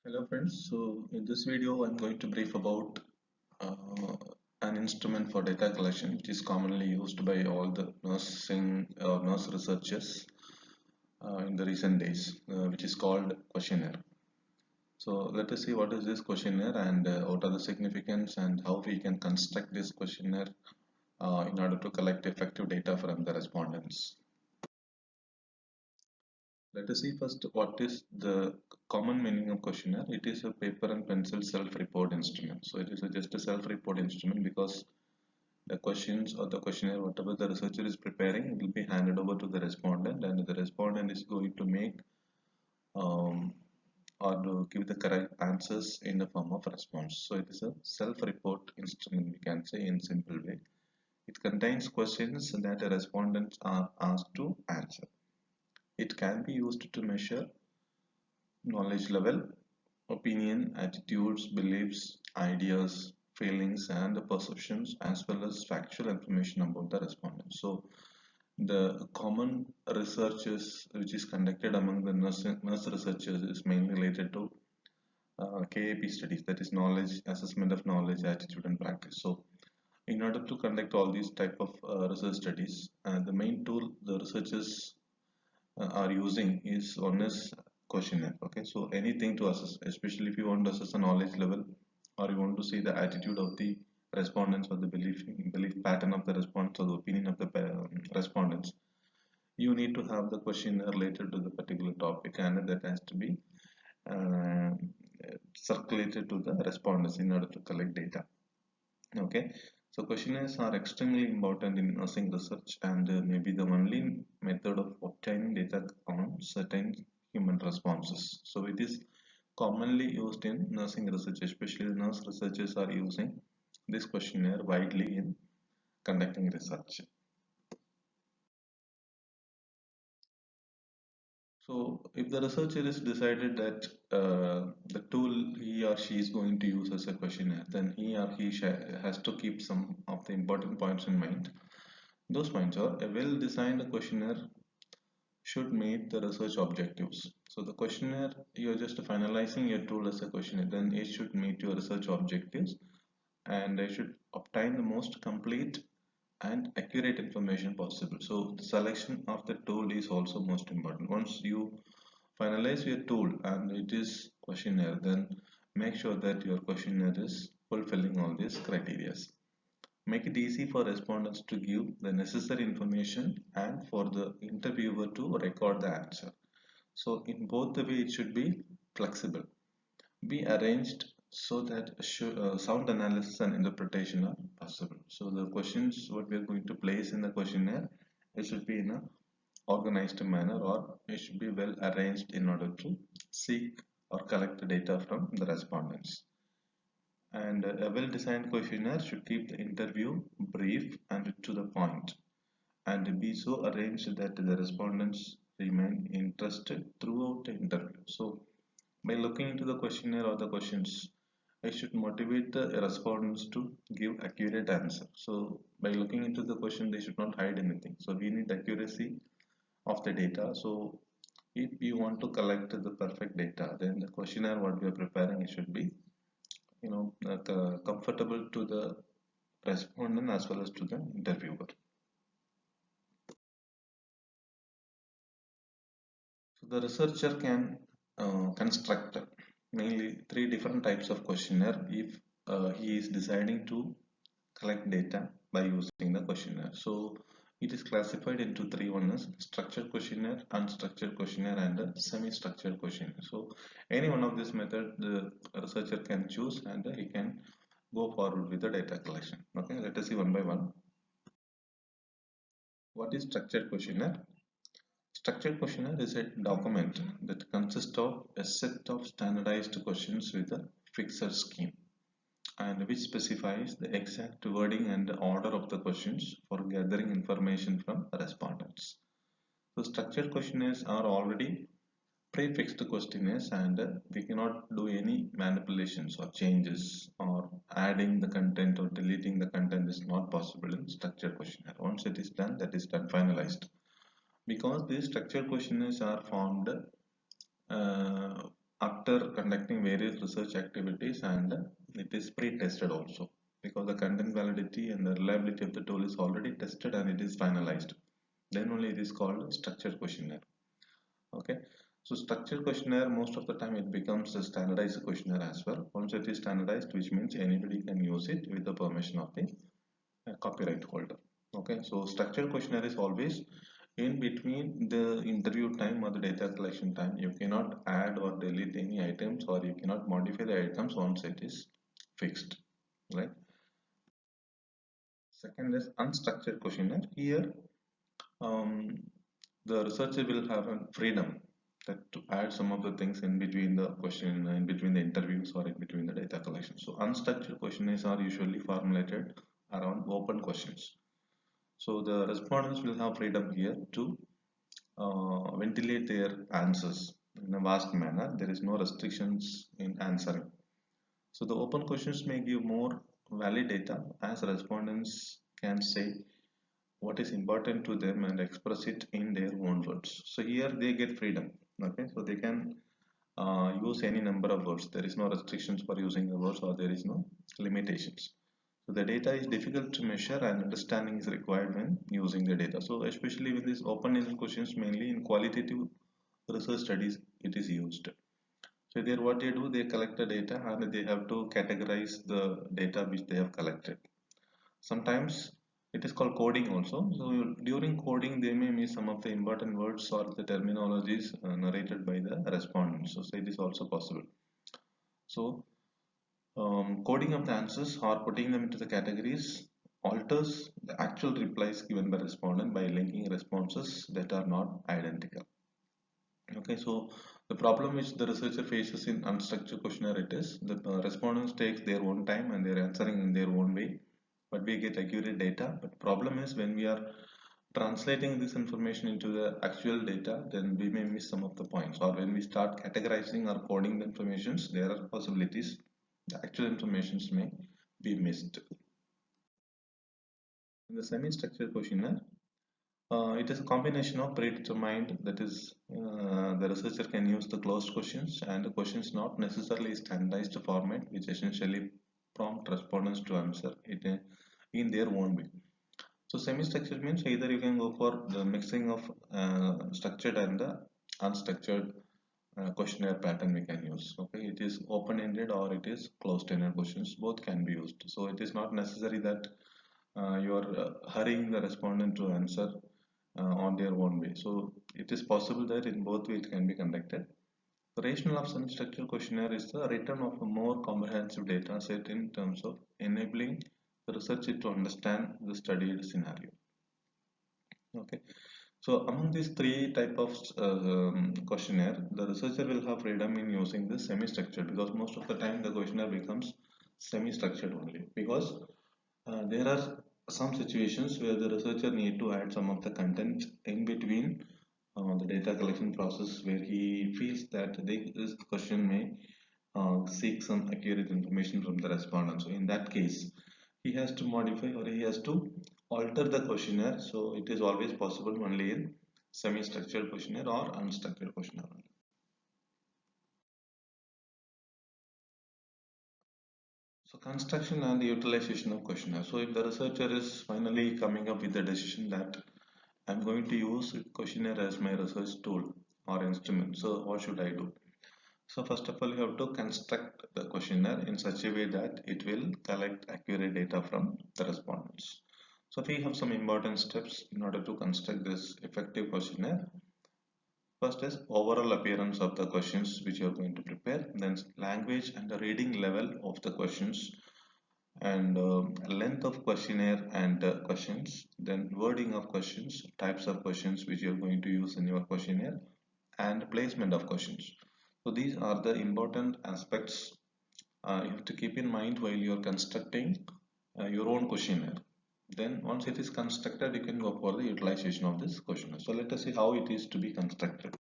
Hello friends, so in this video I'm going to brief about uh, an instrument for data collection which is commonly used by all the nurse researchers in the recent days, which is called questionnaire. So let us see what is this questionnaire and what are the significance and how we can construct this questionnaire in order to collect effective data from the respondents. Let us see first what is the common meaning of questionnaire. It is a paper and pencil self-report instrument. So it is just a self-report instrument because the questions or the questionnaire, whatever the researcher is preparing, will be handed over to the respondent, and the respondent is going to make um, or to give the correct answers in the form of response. So it is a self-report instrument, we can say in simple way. It contains questions that the respondents are asked to answer. It can be used to measure knowledge level, opinion, attitudes, beliefs, ideas, feelings, and the perceptions, as well as factual information about the respondent. So, the common researches which is conducted among the nurse researchers is mainly related to KAP studies, that is knowledge, assessment of knowledge, attitude, and practice. So, in order to conduct all these type of research studies, the main tool the researchers are using is one is questionnaire. Okay, so anything to assess, especially if you want to assess the knowledge level or you want to see the attitude of the respondents or the belief pattern of the respondents or the opinion of the respondents, you need to have the questionnaire related to the particular topic, and that has to be uh, circulated to the respondents in order to collect data. Okay, so questionnaires are extremely important in nursing research and may be the only method of obtaining data on certain human responses. So it is commonly used in nursing research, especially the nurse researchers are using this questionnaire widely in conducting research. So if the researcher is decided that the tool he or she is going to use as a questionnaire, then he or he has to keep some of the important points in mind. Those points are a well-designed questionnaire should meet the research objectives. So the questionnaire, you're just finalizing your tool as a questionnaire, then it should meet your research objectives and it should obtain the most complete and accurate information possible. So the selection of the tool is also most important. Once you finalize your tool and it is questionnaire, then make sure that your questionnaire is fulfilling all these criteria. Make it easy for respondents to give the necessary information and for the interviewer to record the answer. So in both the way it should be flexible. Be arranged so that sound analysis and interpretation are possible. So the questions what we are going to place in the questionnaire, it should be in a organized manner or it should be well arranged in order to seek or collect the data from the respondents. And a well-designed questionnaire should keep the interview brief and to the point, and be so arranged that the respondents remain interested throughout the interview. So, by looking into the questionnaire or the questions, I should motivate the respondents to give accurate answer. So, by looking into the question, they should not hide anything. So, we need accuracy of the data. So, if you want to collect the perfect data, then the questionnaire what we are preparing it should be comfortable to the respondent as well as to the interviewer. So the researcher can construct mainly three different types of questionnaire if he is deciding to collect data by using the questionnaire. So it is classified into three. One is structured questionnaire, unstructured questionnaire, and a semi-structured questionnaire. So any one of this method the researcher can choose and he can go forward with the data collection. Okay, let us see one by one. What is structured questionnaire? Structured questionnaire is a document that consists of a set of standardized questions with a fixed scheme and which specifies the exact wording and order of the questions for gathering information from respondents. So structured questionnaires are already prefixed questionnaires and we cannot do any manipulations or changes or adding the content or deleting the content is not possible in structured questionnaire. Once it is done, that is done, finalized. Because these structured questionnaires are formed after conducting various research activities, and it is pre-tested also, because the content validity and the reliability of the tool is already tested and it is finalized. Then only it is called structured questionnaire. Okay, so structured questionnaire, most of the time it becomes a standardized questionnaire as well. Once it is standardized, which means anybody can use it with the permission of the copyright holder. Okay, so structured questionnaire is always in between the interview time or the data collection time. You cannot add or delete any items, or you cannot modify the items once it is fixed, right? Second is unstructured questionnaire. Here um, the researcher will have a freedom that to add some of the things in between the question, in between the interviews or in between the data collection. So unstructured questionnaires are usually formulated around open questions. So the respondents will have freedom here to ventilate their answers in a vast manner. There is no restrictions in answering. So the open questions may give more valid data, as respondents can say what is important to them and express it in their own words. So here they get freedom. Okay, so they can use any number of words. There is no restrictions for using the words, or there is no limitations. So the data is difficult to measure and understanding is required when using the data. So especially with these open-ended questions, mainly in qualitative research studies, it is used. So there what they do, they collect the data and they have to categorize the data which they have collected. Sometimes it is called coding also. So during coding, they may miss some of the important words or the terminologies narrated by the respondents. So it is also possible. So coding of the answers or putting them into the categories alters the actual replies given by respondent by linking responses that are not identical. Okay, so the problem which the researcher faces in unstructured questionnaire, it is the respondents takes their own time and they're answering in their own way, but we get accurate data. But problem is when we are translating this information into the actual data, then we may miss some of the points, or when we start categorizing or coding the informations, there are possibilities the actual informations may be missed. In the semi-structured questionnaire, it is a combination of predetermined, that is, the researcher can use the closed questions and the questions not necessarily standardized format, which essentially prompt respondents to answer it in their own way. So semi-structured means either you can go for the mixing of structured and the unstructured questionnaire pattern we can use. Okay, it is open-ended or it is closed-ended questions. Both can be used. So it is not necessary that you are hurrying the respondent to answer on their own way. So it is possible that in both ways it can be conducted. The rationale of semi-structured questionnaire is the return of a more comprehensive data set in terms of enabling the researcher to understand the studied scenario. Okay, so among these three type of questionnaire, the researcher will have freedom in using the semi-structured, because most of the time the questionnaire becomes semi-structured only, because there are some situations where the researcher need to add some of the content in between the data collection process, where he feels that this question may seek some accurate information from the respondent. So in that case, he has to modify or he has to alter the questionnaire. So it is always possible only in semi-structured questionnaire or unstructured questionnaire. So construction and the utilization of questionnaire. So if the researcher is finally coming up with the decision that I'm going to use questionnaire as my research tool or instrument, so what should I do? So first of all, you have to construct the questionnaire in such a way that it will collect accurate data from the respondents. So we have some important steps in order to construct this effective questionnaire. First is overall appearance of the questions which you are going to prepare, then language and the reading level of the questions, and length of questionnaire and questions, then wording of questions, types of questions which you are going to use in your questionnaire, and placement of questions. So these are the important aspects you have to keep in mind while you are constructing your own questionnaire. Then once it is constructed, you can go for the utilization of this questionnaire. So let us see how it is to be constructed.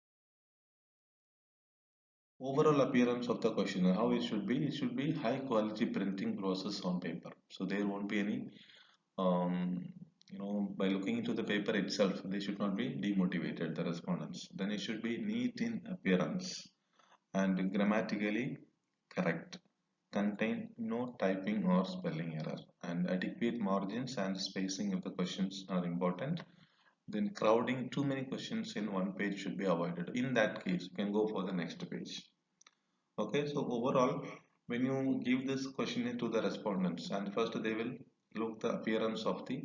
Overall appearance of the questionnaire, how it should be high quality printing process on paper. So there won't be any by looking into the paper itself, they should not be demotivated, the respondents. Then it should be neat in appearance, and grammatically correct, contain no typing or spelling error, and adequate margins and spacing of the questions are important. Then crowding too many questions in one page should be avoided. In that case, you can go for the next page. Okay, so overall, when you give this questionnaire to the respondents, and first they will look the appearance of the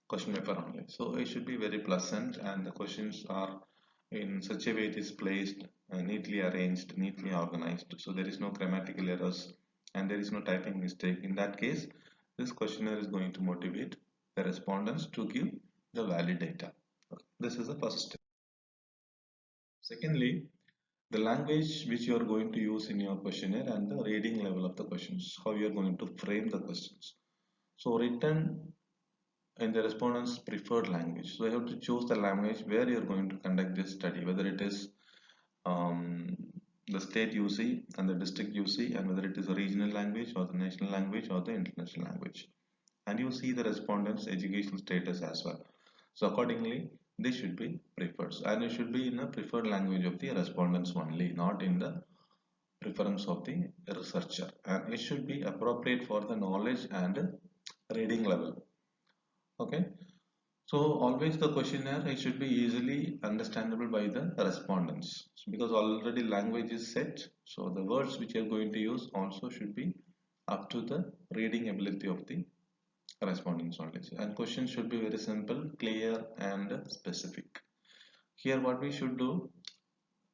question paper only. So it should be very pleasant, and the questions are in such a way it is placed, neatly arranged, neatly organized. So there is no grammatical errors and there is no typing mistake. In that case, this questionnaire is going to motivate the respondents to give the valid data. Okay, this is the first step. Secondly, the language which you are going to use in your questionnaire and the reading level of the questions, how you are going to frame the questions. So written in the respondent's preferred language. So you have to choose the language where you are going to conduct this study, whether it is um, the state UC and the district UC, and whether it is a regional language or the national language or the international language. And you see the respondent's educational status as well. So accordingly, this should be preferred, and it should be in a preferred language of the respondents only, not in the preference of the researcher, and it should be appropriate for the knowledge and reading level. Okay, so always the questionnaire it should be easily understandable by the respondents. So because already language is set, so the words which you are going to use also should be up to the reading ability of the respondents only. And questions should be very simple, clear and specific. Here what we should do,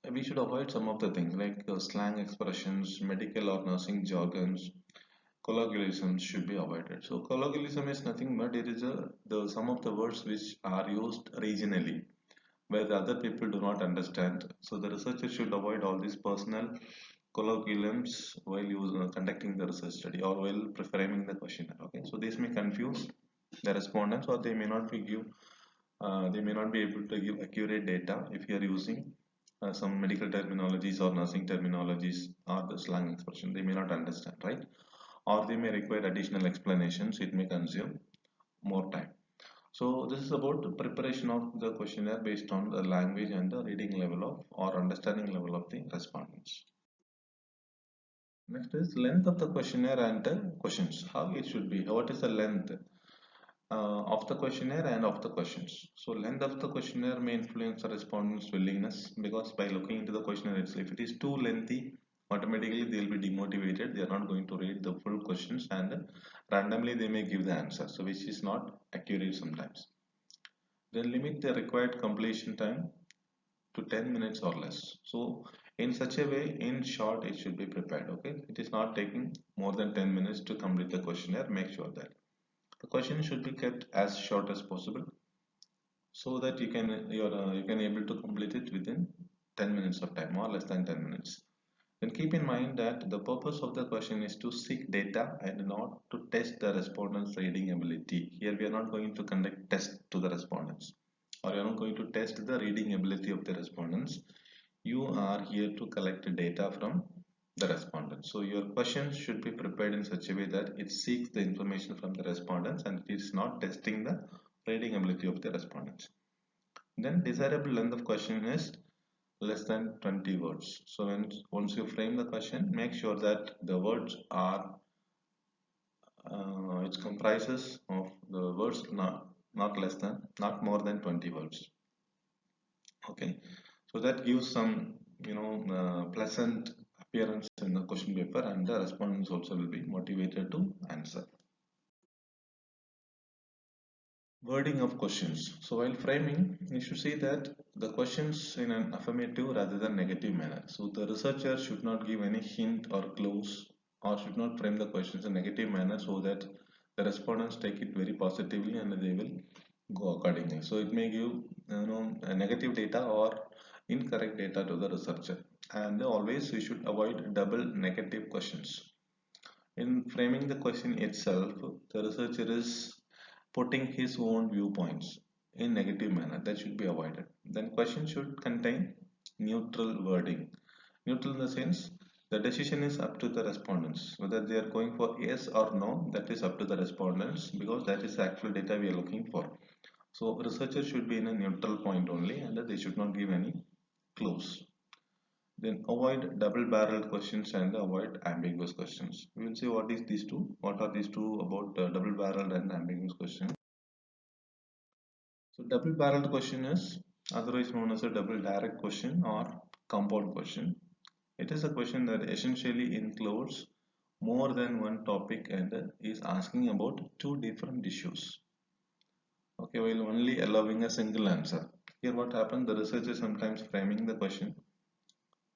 we should avoid some of the things like slang expressions, medical or nursing jargons, colloquialisms should be avoided. So colloquialism is nothing but it is the some of the words which are used regionally where the other people do not understand. So the researcher should avoid all these personal colloquialisms while conducting the research study or while framing the questionnaire. Okay, so this may confuse the respondents, or they may not be able to give accurate data if you are using some medical terminologies or nursing terminologies or the slang expression. They may not understand, right? Or they may require additional explanations. It may consume more time. So this is about the preparation of the questionnaire based on the language and the reading level of or understanding level of the respondents. Next is length of the questionnaire and the questions. How it should be. What is the length of the questionnaire and of the questions? So length of the questionnaire may influence the respondent's willingness, because by looking into the questionnaire itself, if it is too lengthy, automatically they will be demotivated. They are not going to read the full questions, and randomly they may give the answer, so which is not accurate sometimes. Then limit the required completion time to 10 minutes or less. So in such a way, in short, it should be prepared. Okay, it is not taking more than 10 minutes to complete the questionnaire. Make sure that the question should be kept as short as possible, so that you can able to complete it within 10 minutes of time or less than 10 minutes. Then keep in mind that the purpose of the question is to seek data and not to test the respondents' reading ability. Here we are not going to conduct test to the respondents, or we are not going to test the reading ability of the respondents. You are here to collect data from the respondents. So your questions should be prepared in such a way that it seeks the information from the respondents and it is not testing the reading ability of the respondents. Then desirable length of question is less than 20 words. So once you frame the question, make sure that the words are it comprises of the words not more than 20 words. Okay, so that gives some pleasant appearance in the question paper, and the respondents also will be motivated to answer. Wording of questions. So while framing, you should see that the questions in an affirmative rather than negative manner. So the researcher should not give any hint or clues, or should not frame the questions in a negative manner, so that the respondents take it very positively and they will go accordingly. So it may give a negative data or incorrect data to the researcher. And always we should avoid double negative questions. In framing the question itself, the researcher is putting his own viewpoints in negative manner. That should be avoided. Then question should contain neutral wording. Neutral in the sense the decision is up to the respondents. Whether they are going for yes or no, that is up to the respondents, because that is the actual data we are looking for. So researchers should be in a neutral point only, and they should not give any clues. Then avoid double-barreled questions and avoid ambiguous questions. We will see what is these two. What are these two about double-barreled and ambiguous questions? So double-barreled question is otherwise known as a double direct question or compound question. It is a question that essentially includes more than one topic and is asking about two different issues. Okay, while only allowing a single answer. Here what happens, the researcher is sometimes framing the question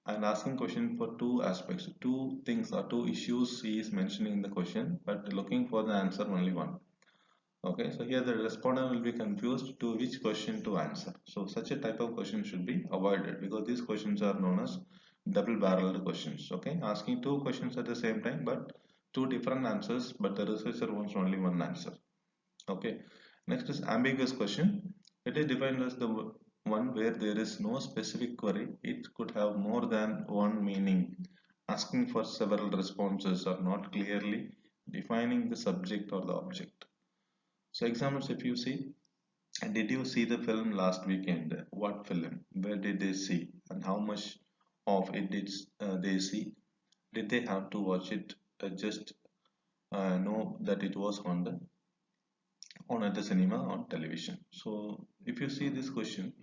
and asking question for two aspects, two things or two issues he is mentioning in the question, but looking for the answer only one. Okay, so here the respondent will be confused to which question to answer. So such a type of question should be avoided because these questions are known as double-barreled questions. Okay, asking two questions at the same time, but two different answers, but the researcher wants only one answer. Okay, next is ambiguous question. It is defined as the one where there is no specific query. It could have more than one meaning, asking for several responses or not clearly defining the subject or the object. So examples, if you see, did you see the film last weekend? What film? Where did they see? And how much of it did they see? Did they have to watch it? Just know that it was on at the cinema on television. So if you see this question,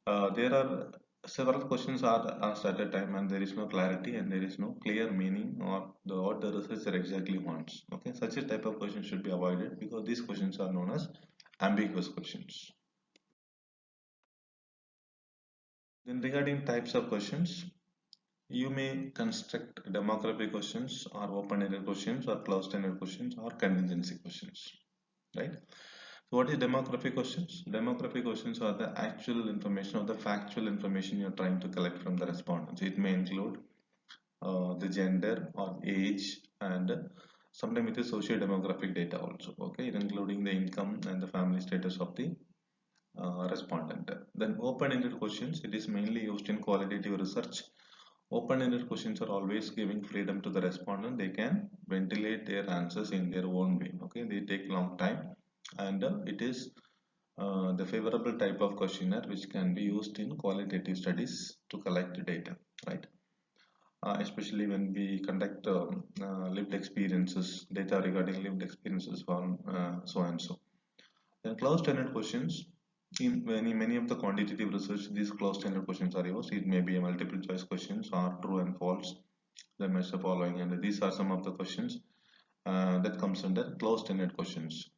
there are several questions are asked at a time and there is no clarity and there is no clear meaning or what the researcher exactly wants. Okay, such a type of question should be avoided because these questions are known as ambiguous questions. Then regarding types of questions, you may construct demographic questions or open-ended questions or closed-ended questions or contingency questions, right? So what is demographic questions? Demographic questions are the actual information or the factual information you're trying to collect from the respondents. It may include the gender or age and sometimes it is socio-demographic data also, okay, including the income and the family status of the respondent. Then open-ended questions, it is mainly used in qualitative research. Open-ended questions are always giving freedom to the respondent. They can ventilate their answers in their own way. Okay, they take long time, and it is the favorable type of questionnaire which can be used in qualitative studies to collect data, right? Especially when we conduct lived experiences, data regarding lived experiences from so and so. Then closed-ended questions. In many of the quantitative research, these closed-ended questions are used. It may be a multiple choice questions or true and false. The match the following, and these are some of the questions that comes under closed-ended questions.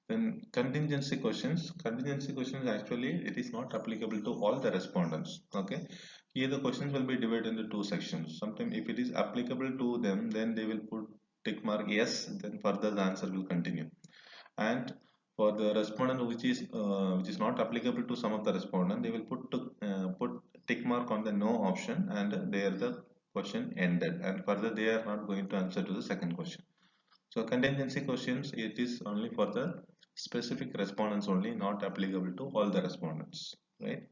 Then contingency questions. Contingency questions actually it is not applicable to all the respondents. Okay, here the questions will be divided into two sections. Sometimes if it is applicable to them, then they will put tick mark yes. Then further the answer will continue. And for the respondent which is not applicable to some of the respondent, they will put tick mark on the no option and there the question ended. And further they are not going to answer to the second question. So contingency questions, it is only for the specific respondents only, not applicable to all the respondents, right?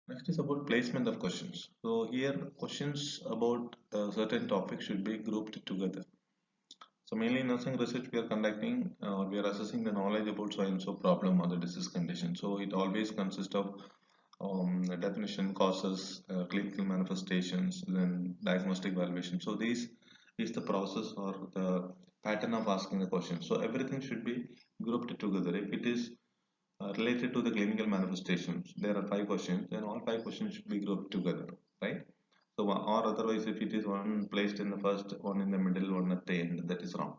Next is about placement of questions. So here questions about a certain topic should be grouped together. So mainly in nursing research we are conducting, we are assessing the knowledge about so and so problem or the disease condition. So it always consists of the definition, causes, clinical manifestations, then diagnostic evaluation. So this is the process or the pattern of asking the question. So everything should be grouped together. If it is related to the clinical manifestations, there are 5 questions, then all 5 questions should be grouped together, right? So, or otherwise, if it is one placed in the first, one in the middle, one at the end, that is wrong.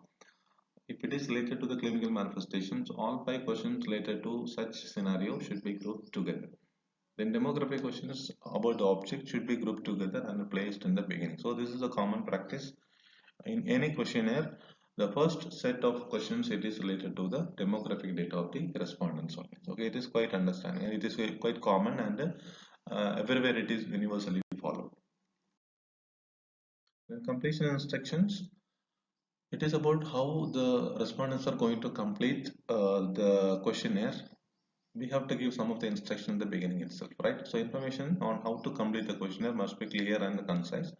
If it is related to the clinical manifestations, all 5 questions related to such scenario should be grouped together. Then demographic questions about the object should be grouped together and placed in the beginning. So this is a common practice in any questionnaire. The first set of questions it is related to the demographic data of the respondents only. Okay, it is quite understanding and it is quite common and everywhere it is universally followed. Then completion instructions. It is about how the respondents are going to complete the questionnaire. We have to give some of the instruction in the beginning itself, right? So information on how to complete the questionnaire must be clear and concise.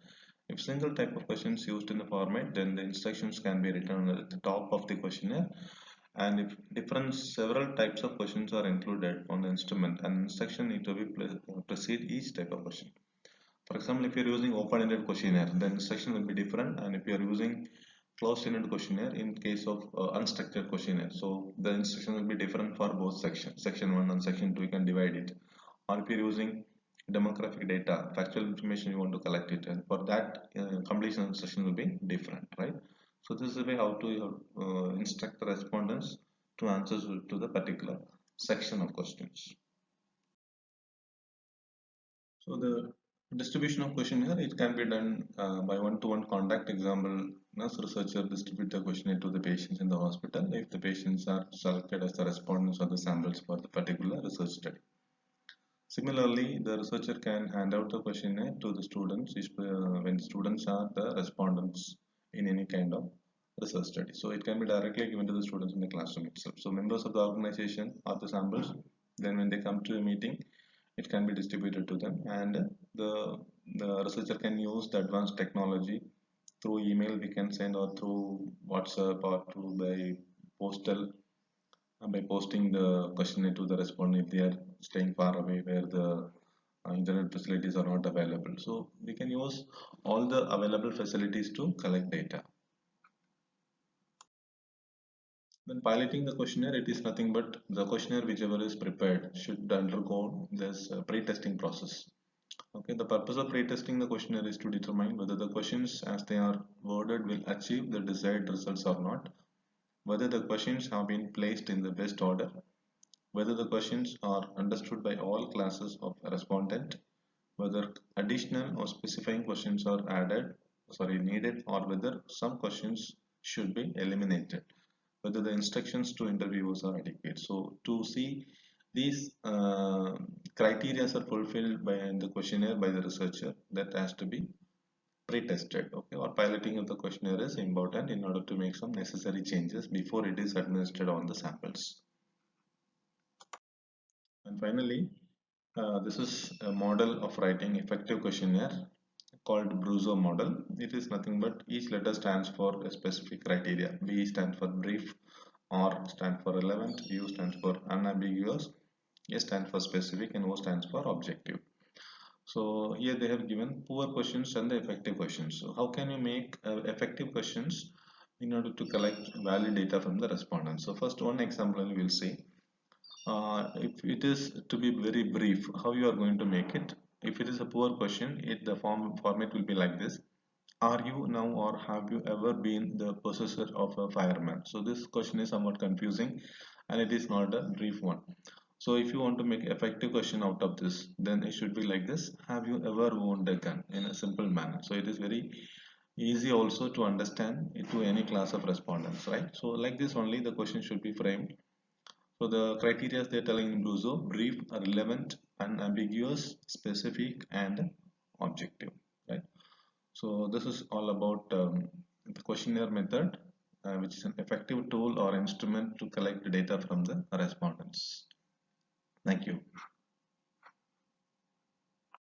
If single type of questions used in the format, then the instructions can be written at the top of the questionnaire. and if different several types of questions are included on the instrument, an instruction need to be precede each type of question. For example, if you're using open-ended questionnaire, then instruction will be different, and if you're using closed-ended questionnaire in case of unstructured questionnaire, so the instruction will be different for both sections. Section 1 and section 2, you can divide it. Or if you're using demographic data, factual information you want to collect it, and for that completion instruction will be different, right? So this is the way how to instruct the respondents to answer to the particular section of questions. So the distribution of questionnaire, it can be done by one-to-one contact. Example, nurse researcher distribute the questionnaire to the patients in the hospital if the patients are selected as the respondents or the samples for the particular research study. Similarly, the researcher can hand out the questionnaire to the students when students are the respondents in any kind of research study. So it can be directly given to the students in the classroom itself. So members of the organization are the samples. Then when they come to a meeting, it can be distributed to them, and the researcher can use the advanced technology through email we can send, or through WhatsApp, or through by postal, by posting the questionnaire to the respondent if they are staying far away where the internet facilities are not available. So we can use all the available facilities to collect data. When piloting the questionnaire, it is nothing but the questionnaire whichever is prepared should undergo this pre-testing process. Okay, the purpose of pre-testing the questionnaire is to determine whether the questions as they are worded will achieve the desired results or not, whether the questions have been placed in the best order, whether the questions are understood by all classes of respondent, whether additional or specifying questions are needed, or whether some questions should be eliminated, whether the instructions to interviewers are adequate. So to see these criteria are fulfilled by the questionnaire by the researcher, that has to be pre-tested. Okay, or piloting of the questionnaire is important in order to make some necessary changes before it is administered on the samples. And finally, this is a model of writing effective questionnaire called Bruiser Model. It is nothing but each letter stands for a specific criteria. B stands for brief, R stands for relevant, U stands for unambiguous, S stands for specific, and O stands for objective. So here they have given poor questions and the effective questions. So how can you make effective questions in order to collect valid data from the respondents? So first one example we will see. If it is to be very brief, how you are going to make it? If it is a poor question, the format will be like this. Are you now or have you ever been the possessor of a fireman? So this question is somewhat confusing and it is not a brief one. So if you want to make effective question out of this, then it should be like this. Have you ever owned a gun, in a simple manner? So it is very easy also to understand it to any class of respondents, right? So like this only the question should be framed. So the criteria they are telling in Bruiser: brief, relevant, unambiguous, specific, and objective, right? So this is all about the questionnaire method, which is an effective tool or instrument to collect data from the respondents. Thank you.